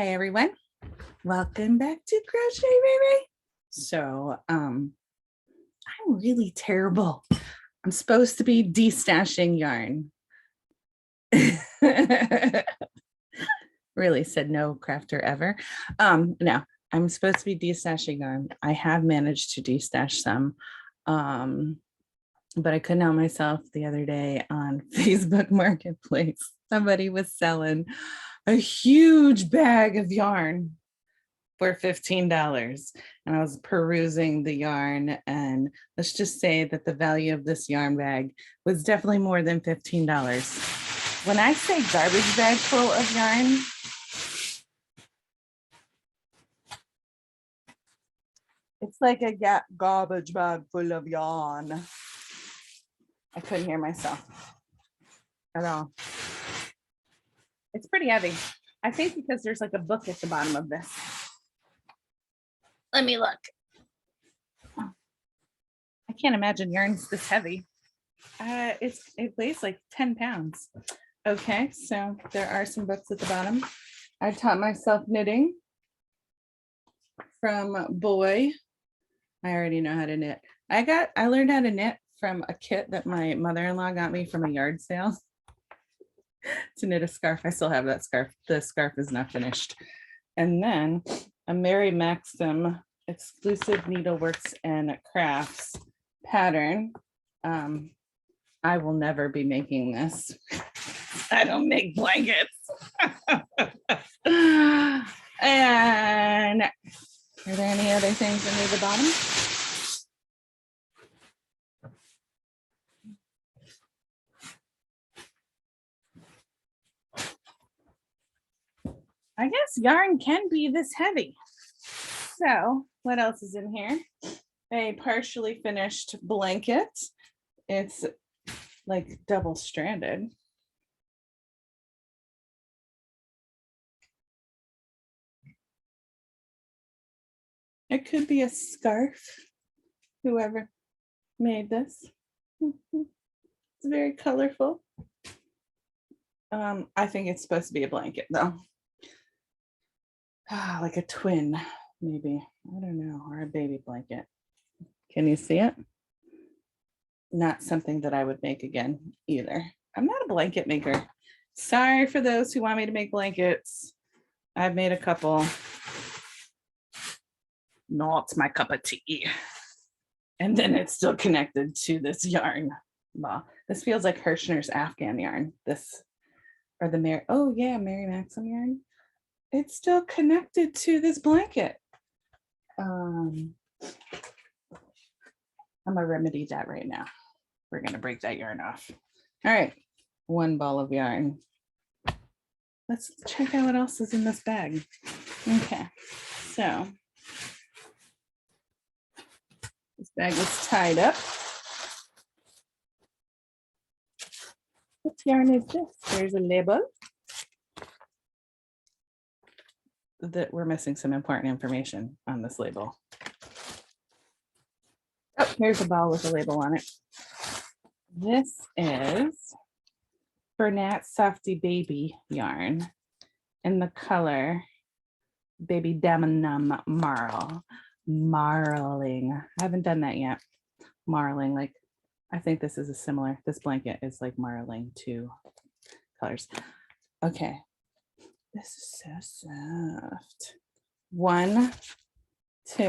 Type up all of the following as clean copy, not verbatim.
Hi everyone. Welcome back to Crochet Ray Ray. So I'm really terrible. I'm supposed to be destashing yarn. Really said no crafter ever. No, I'm supposed to be destashing yarn. I have managed to destash some. But I couldn't help myself the other day on Facebook Marketplace. Somebody was selling a huge bag of yarn for $15. And I was perusing the yarn, and let's just say that the value of this yarn bag was definitely more than $15. When I say garbage bag full of yarn, it's like a garbage bag full of yarn. I couldn't hear myself at all. It's pretty heavy. I think because there's like a book at the bottom of this. Let me look. I can't imagine yarn's this heavy. It weighs like 10 pounds. Okay, so there are some books at the bottom. I taught myself knitting from Boy. I already know how to knit. I learned how to knit from a kit that my mother-in-law got me from a yard sale to knit a scarf. I still have that scarf. The scarf is not finished. And then a Mary Maxim exclusive needleworks and crafts pattern. I will never be making this. I don't make blankets. And are there any other things under the bottom? I guess yarn can be this heavy. So what else is in here? A partially finished blanket. It's like double stranded. It could be a scarf, whoever made this. It's very colorful. I think it's supposed to be a blanket though. Like a twin, maybe. I don't know, or a baby blanket. Can you see it? Not something that I would make again either. I'm not a blanket maker. Sorry for those who want me to make blankets. I've made a couple. Not my cup of tea. And then it's still connected to this yarn. Well, this feels like Hirschner's Afghan yarn. This, or the Mary Maxim yarn. It's still connected to this blanket. I'm gonna remedy that right now. We're gonna break that yarn off. All right, one ball of yarn. Let's check out what else is in this bag. Okay, so this bag is tied up. What yarn is this? There's a label. That we're missing some important information on this label. Oh, here's a ball with a label on it. This is Bernat Softy Baby yarn in the color Baby Denim Marl. Marling. I haven't done that yet. Marling, like I think this is a similar, this blanket is like marling two colors. Okay. This is so soft. 1, 2.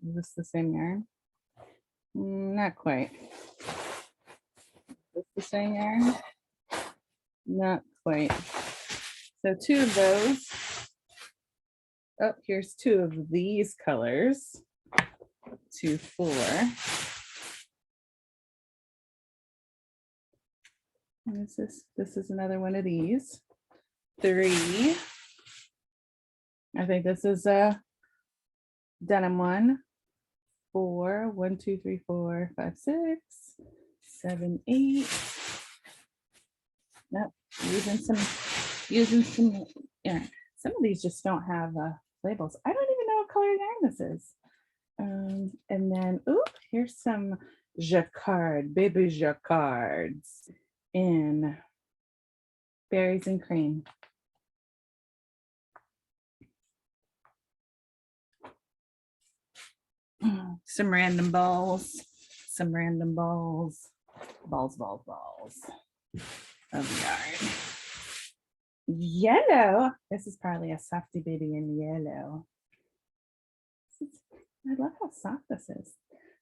Is this the same yarn? Not quite. Is this the same yarn? Not quite. So 2 of those. Oh, here's 2 of these colors. 2, 4. And this is another one of these. 3. I think this is a denim one. 4, 1, 2, 3, 4, 5, 6, 7, 8. Nope, using some, yeah. Some of these just don't have labels. I don't even know what color yarn this is. And then, here's some jacquard, baby jacquards in berries and cream. Some random balls, balls of yarn. Yellow. This is probably a softy baby in yellow. I love how soft this is.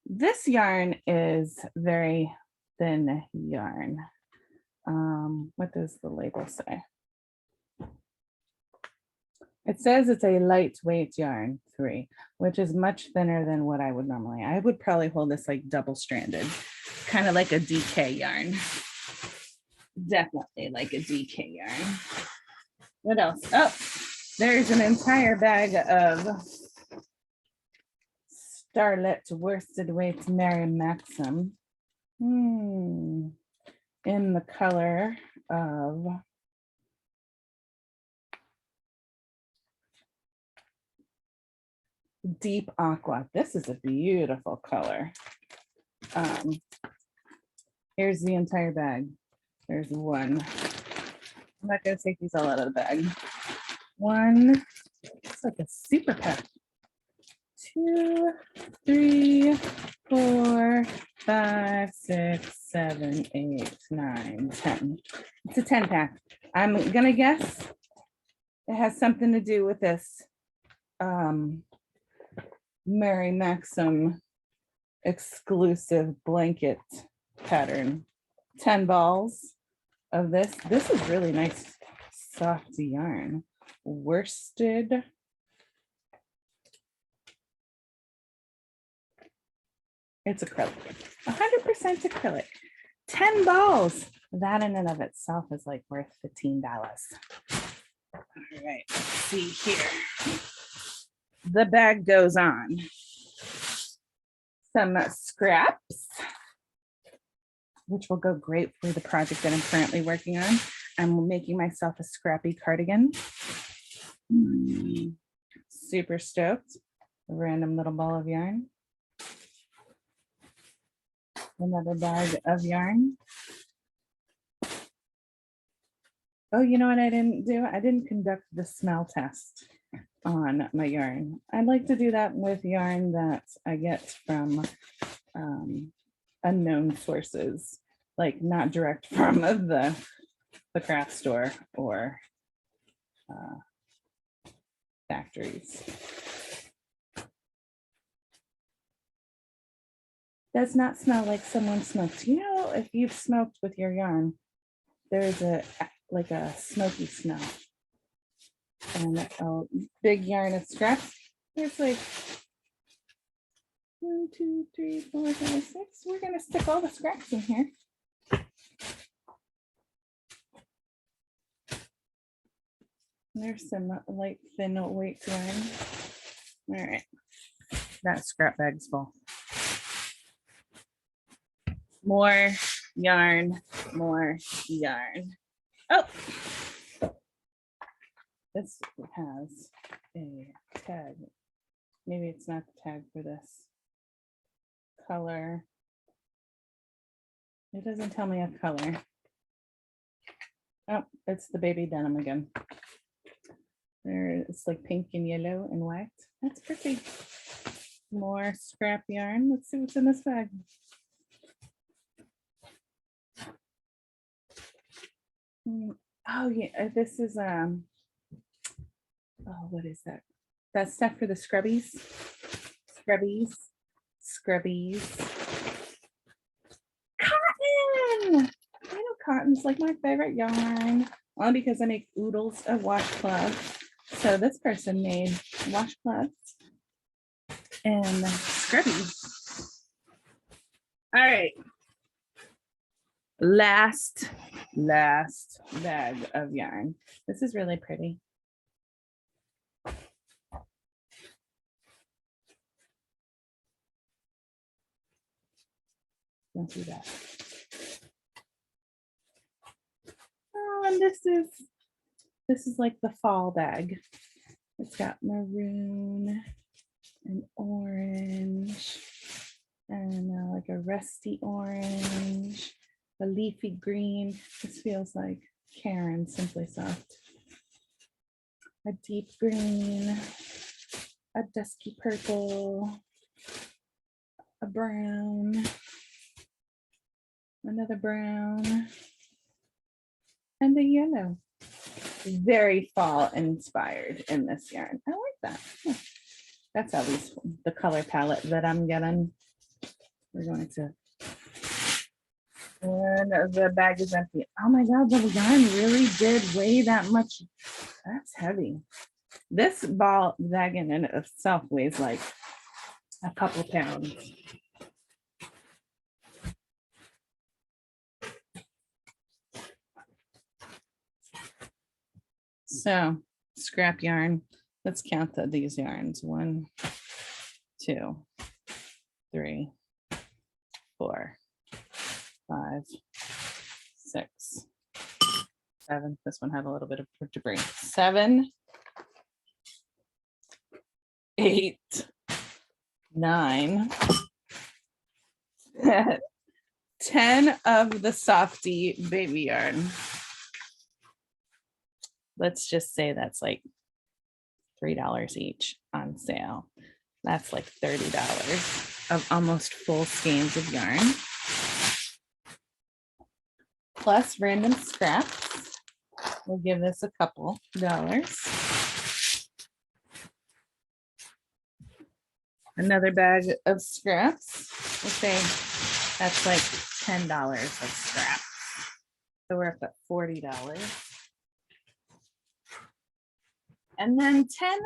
This yarn is very thin yarn. What does the label say? It says it's a lightweight yarn 3, which is much thinner than what I would normally. I would probably hold this like double stranded, kind of like a DK yarn. Definitely like a DK yarn. What else? Oh, there's an entire bag of Starlet worsted weight Mary Maxim in the color of deep aqua. This is a beautiful color. Here's the entire bag. There's one. I'm not going to take these all out of the bag. One, it's like a super pack. 2, 3, 4, 5, 6, 7, 8, 9, 10. It's a 10 pack. I'm gonna guess it has something to do with this Mary Maxim exclusive blanket pattern. 10 balls of this. This is really nice, soft yarn. Worsted. It's acrylic, 100% acrylic. 10 balls. That in and of itself is like worth $15. All right, let's see here. The bag goes on. Some scraps, which will go great for the project that I'm currently working on. I'm making myself a scrappy cardigan. Super stoked. A random little ball of yarn. Another bag of yarn. Oh, you know what I didn't do? I didn't conduct the smell test on my yarn. I'd like to do that with yarn that I get from unknown sources, like not direct from the craft store or factories. Does not smell like someone smoked. You know, if you've smoked with your yarn, there's like a smoky smell. And a big yarn of scraps. There's like 1, 2, 3, 4, 5, 6. We're gonna stick all the scraps in here. There's some light thin weight yarn. All right, that scrap bag's full. More yarn, more yarn. Oh, this has a tag. Maybe it's not the tag for this color. It doesn't tell me a color. Oh, it's the baby denim again. There, it's like pink and yellow and white. That's pretty. More scrap yarn. Let's see what's in this bag. Oh yeah, this is oh, what is that? That's stuff for the scrubbies. Scrubbies. Cotton! I know cotton's like my favorite yarn. Only because I make oodles of washcloths. So this person made washcloths and scrubbies. All right. Last bag of yarn. This is really pretty. Don't do that. Oh, and this is like the fall bag. It's got maroon and orange and like a rusty orange a leafy green. This feels like Karen Simply Soft. A deep green, a dusky purple, a brown, another brown, and a yellow. Very fall inspired in this yarn. I like that. That's at least the color palette that I'm getting. We're going to, and the bag is empty. Oh my God, the yarn really did weigh that much. That's heavy. This ball bag in and of itself weighs like a couple pounds. So scrap yarn. Let's count these yarns. 1, 2, 3, 4, 5, 6, 7. This one had a little bit of debris. 7, 8, 9, 10 of the softy baby yarn. Let's just say that's like $3 each on sale. That's like $30 of almost full skeins of yarn. Plus random scraps. We'll give this a couple dollars. Another bag of scraps. We'll say that's like $10 of scraps. So we're up at $40. And then 10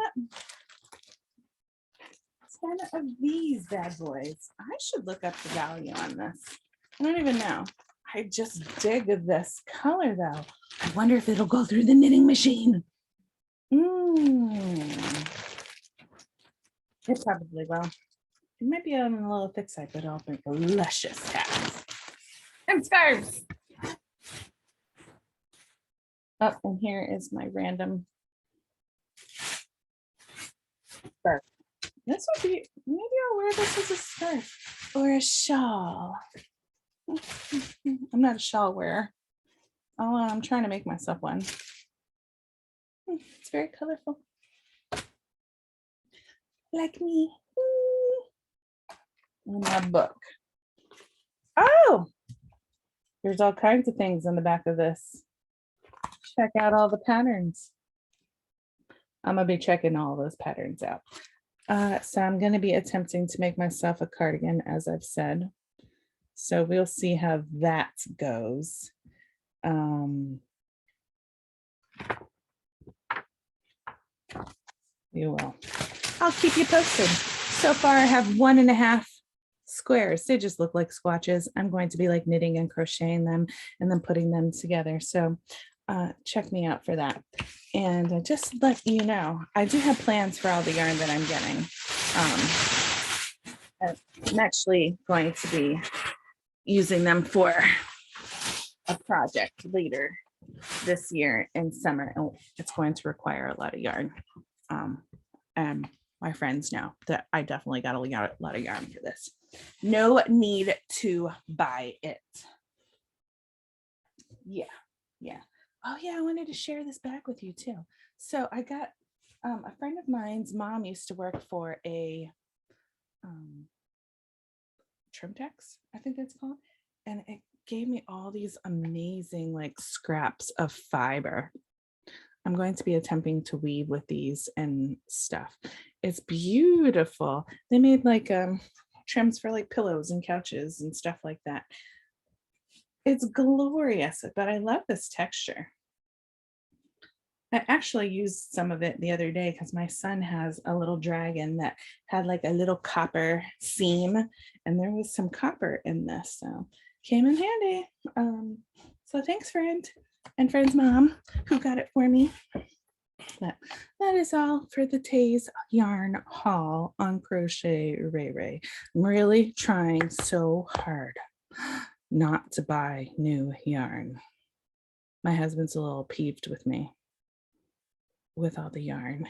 of these bad boys. I should look up the value on this. I don't even know. I just dig this color though. I wonder if it'll go through the knitting machine. It probably will. It might be on a little thick side, but it'll make luscious hats and scarves. Oh, and here is my random scarf. This would be, maybe I'll wear this as a scarf or a shawl. I'm not a shawl wearer. Oh, I'm trying to make myself one. It's very colorful. Like me. In my book. Oh, there's all kinds of things on the back of this. Check out all the patterns. I'm gonna be checking all those patterns out. So I'm gonna be attempting to make myself a cardigan, as I've said. So we'll see how that goes. You will. I'll keep you posted. So far I have 1.5 squares. They just look like swatches. I'm going to be like knitting and crocheting them and then putting them together. So check me out for that. And just let you know, I do have plans for all the yarn that I'm getting. I'm actually going to be using them for a project later this year in summer. And it's going to require a lot of yarn. And my friends know that I definitely got a lot of yarn for this. No need to buy it. Yeah. Oh yeah, I wanted to share this bag with you too. So I got a friend of mine's mom used to work for a Trimtex, I think it's called, and it gave me all these amazing like scraps of fiber. I'm going to be attempting to weave with these and stuff. It's beautiful. They made like trims for like pillows and couches and stuff like that. It's glorious, but I love this texture. I actually used some of it the other day because my son has a little dragon that had like a little copper seam, and there was some copper in this, so came in handy. So thanks, friend and friend's mom who got it for me. But that is all for the Tay's yarn haul on Crochet Ray Ray. I'm really trying so hard not to buy new yarn. My husband's a little peeved with me with all the yarn.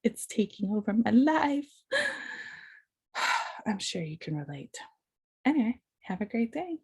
It's taking over my life. I'm sure you can relate. Anyway, have a great day.